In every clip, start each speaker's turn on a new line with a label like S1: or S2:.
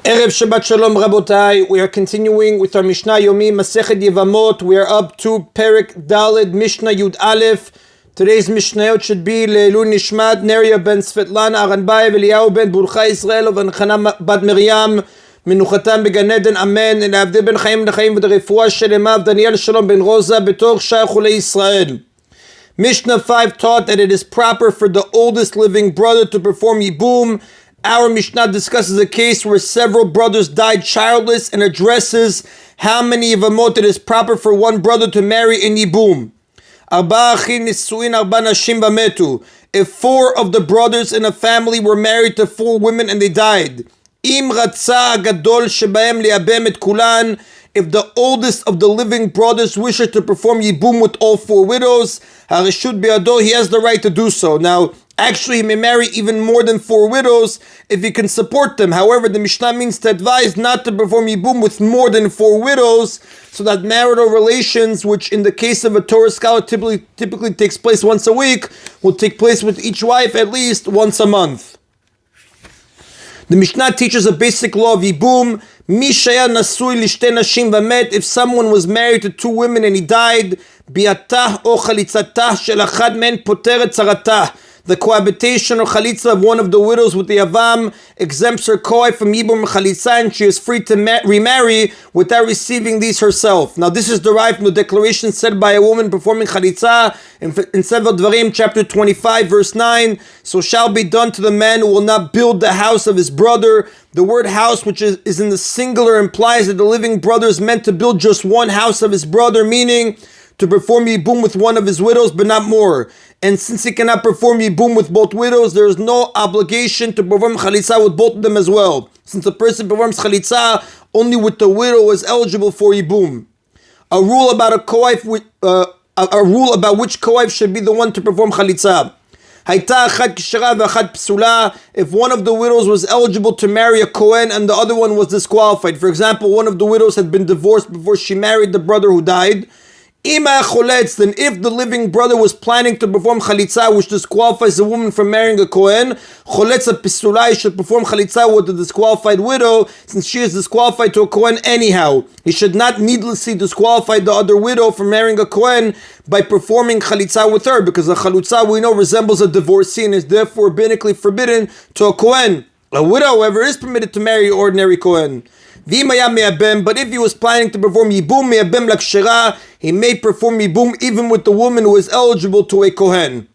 S1: Erev Shabbat Shalom Rabotai. We are continuing with our Mishna Yomi, Masechet Yevamot. We are up to Perek Daled Mishnah Yud Aleph. Today's Mishnayot should be Le'elu Nishmat Neria ben Svetlana Aranbayev Eliyahu ben Burcha Israel of Chana bat Miriam Menuchatam began Eden Amen and Avdei ben Chaim Nechaim v'Refuah Shelema of Daniel Shalom ben Rosa betoch Shai Chulei Israel. Mishnah 5 taught that it is proper for the oldest living brother to perform Yibum. Our Mishnah discusses a case where several brothers died childless and addresses how many Yevamot it is proper for one brother to marry in Yibum. If 4 of the brothers in a family were married to 4 women and they died, if the oldest of the living brothers wishes to perform Yibum with all 4 widows, he has the right to do so. Now, actually, he may marry even more than 4 widows if he can support them. However, the Mishnah means to advise not to perform Yibum with more than 4 widows, so that marital relations, which in the case of a Torah scholar typically takes place once a week, will take place with each wife at least once a month. The Mishnah teaches a basic law of Yibum. If someone was married to 2 women and he died, the cohabitation or chalitza of one of the widows with the Yavam exempts her kohai from Yibum chalitza, and she is free to remarry without receiving these herself. Now, this is derived from the declaration said by a woman performing chalitza in Sefer Dvarim, chapter 25, verse 9. So shall be done to the man who will not build the house of his brother. The word house, which is in the singular, implies that the living brother is meant to build just one house of his brother, meaning to perform Yibum with one of his widows, but not more. And since he cannot perform Yibum with both widows, there is no obligation to perform Chalitza with both of them as well. Since a person performs Chalitza only with the widow is eligible for Yibum. A rule about a rule about which kohaif should be the one to perform Chalitza. If one of the widows was eligible to marry a Kohen and the other one was disqualified, for example, one of the widows had been divorced before she married the brother who died, then if the living brother was planning to perform chalitza, which disqualifies a woman from marrying a Kohen, should perform chalitza with the disqualified widow, since she is disqualified to a Kohen anyhow. He should not needlessly disqualify the other widow from marrying a Kohen by performing chalitza with her, because a chalitza, we know, resembles a divorcee and is therefore rabbinically forbidden to a Kohen. A widow, however, is permitted to marry an ordinary Kohen. But if he was planning to perform Yibum me'abem l'kshera, he may perform Yibum even with the woman who is eligible to a Kohen.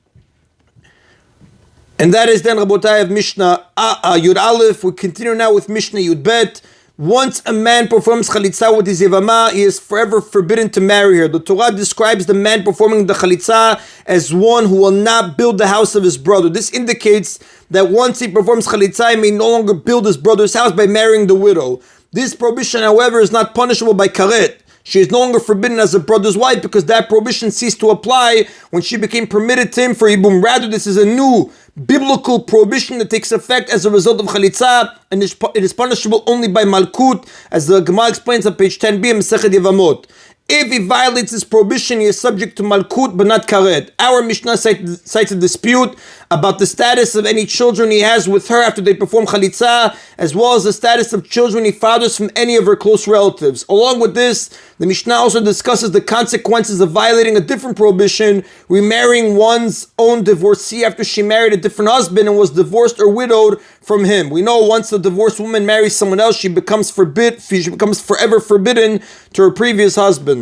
S1: And that is then Rabotai of Mishnah Yud Aleph. We continue now with Mishnah Yud Bet. Once a man performs chalitza with his Yevamah, he is forever forbidden to marry her. The Torah describes the man performing the chalitza as one who will not build the house of his brother. This indicates that once he performs chalitza, he may no longer build his brother's house by marrying the widow. This prohibition, however, is not punishable by karet. She is no longer forbidden as a brother's wife because that prohibition ceased to apply when she became permitted to him for Yibum. Rather, this is a new biblical prohibition that takes effect as a result of chalitza, and it is punishable only by malkut, as the Gemara explains on page 10b in Masechet Yevamot. If he violates this prohibition, he is subject to malkut but not karet. Our Mishnah cites a dispute about the status of any children he has with her after they perform chalitza, as well as the status of children he fathers from any of her close relatives. Along with this, the Mishnah also discusses the consequences of violating a different prohibition, remarrying one's own divorcee after she married a different husband and was divorced or widowed from him. We know once the divorced woman marries someone else, she becomes forever forbidden to her previous husband,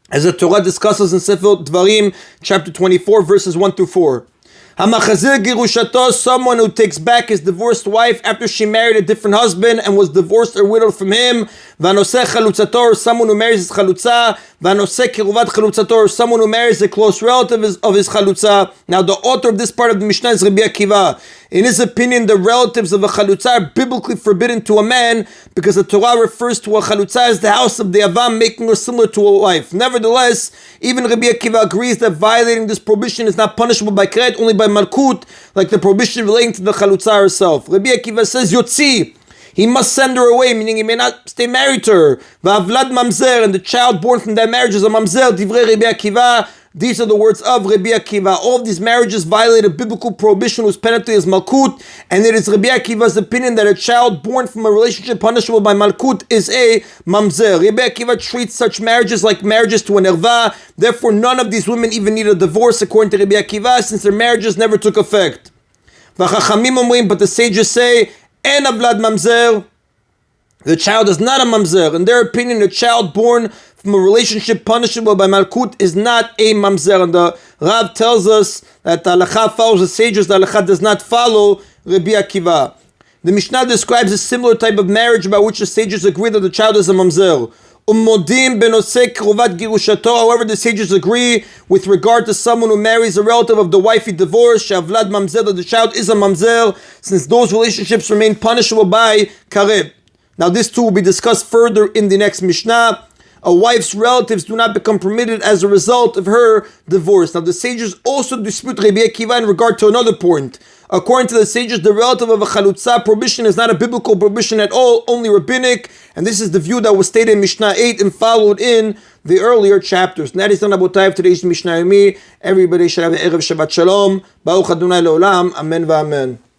S1: as the Torah discusses in Sefer Dvarim, chapter 24, verses 1 through 4. Someone who takes back his divorced wife after she married a different husband and was divorced or widowed from him, or someone who marries his chalutza, or someone who marries a close relative of his chalutza. Now, the author of this part of the Mishnah is Rabbi Akiva. In his opinion, the relatives of a chalutza are biblically forbidden to a man because the Torah refers to a chalutza as the house of the Yavam, making her similar to a wife. Nevertheless, even Rabbi Akiva agrees that violating this prohibition is not punishable by keret, only by malkut, like the prohibition relating to the chalutza herself. Rabbi Akiva says, Yotzi, he must send her away, meaning he may not stay married to her. V'avlad mamzer, and the child born from that marriage is a mamzer. Divrei Rabbi Akiva. These are the words of Rabbi Akiva. All of these marriages violate a biblical prohibition whose penalty is malkut, and it is Rabbi Akiva's opinion that a child born from a relationship punishable by malkut is a mamzer. Rabbi Akiva treats such marriages like marriages to an erva. Therefore, none of these women even need a divorce, according to Rabbi Akiva, since their marriages never took effect. But the sages say, En avlad mamzer. The child is not a mamzer. In their opinion, a child born from a relationship punishable by malkut is not a mamzer. And the Rav tells us that the halacha follows the sages, the halacha does not follow Rabbi Akiva. The Mishnah describes a similar type of marriage about which the sages agree that the child is a mamzer. However, the sages agree with regard to someone who marries a relative of the wife he divorced, shavlad mamzer, that the child is a mamzer, since those relationships remain punishable by karev. Now this too will be discussed further in the next Mishnah. A wife's relatives do not become permitted as a result of her divorce. Now the sages also dispute Rabbi Akiva in regard to another point. According to the sages, the relative of a chalutza prohibition is not a biblical prohibition at all, only rabbinic. And this is the view that was stated in Mishnah 8 and followed in the earlier chapters. And that is done about today's Mishna Yomi. Everybody should have an Erev Shabbat Shalom. Baruch Adonai Leolam. Amen v'amen.